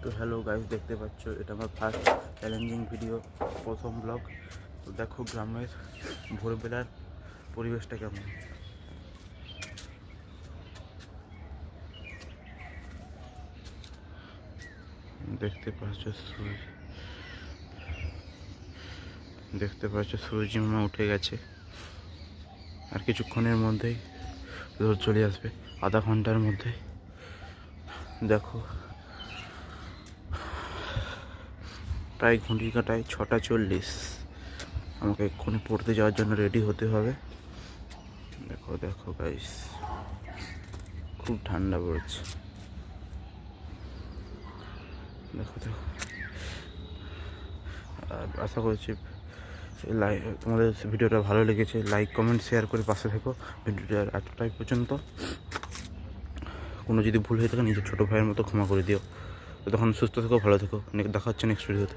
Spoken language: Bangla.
তো হ্যালো গাইস, দেখতে পাচ্ছ এটা আমার ফার্স্ট চ্যালেঞ্জিং ভিডিও, প্রথম ব্লগ। তো দেখো গ্রামের ভোরবেলার পরিবেশটা কেমন। দেখতে পাচ্ছ সূর্যিমামা উঠে গেছে, আর কিছুক্ষণের মধ্যেই রোদ চলে আসবে, আধা ঘন্টার মধ্যে। দেখো প্রায় ঘড়ি কাটায় 6:40। আমাকে এক্ষুনি পড়তে যাওয়ার জন্য রেডি হতে হবে। দেখো দেখো গাইস, খুব ঠান্ডা পড়ছে। দেখো দেখো, আর আশা করছি তোমাদের ভিডিওটা ভালো লেগেছে। লাইক কমেন্ট শেয়ার করে পাশে থেকো। ভিডিওটা এতটাই পর্যন্ত। কোনো যদি ভুল হয়ে থাকে নিজের ছোটো ভাইয়ের মতো ক্ষমা করে দিও। তো তখন সুস্থ থেকো, ভালো থেকো। দেখা হচ্ছে নেক্সট ভিডিওতে।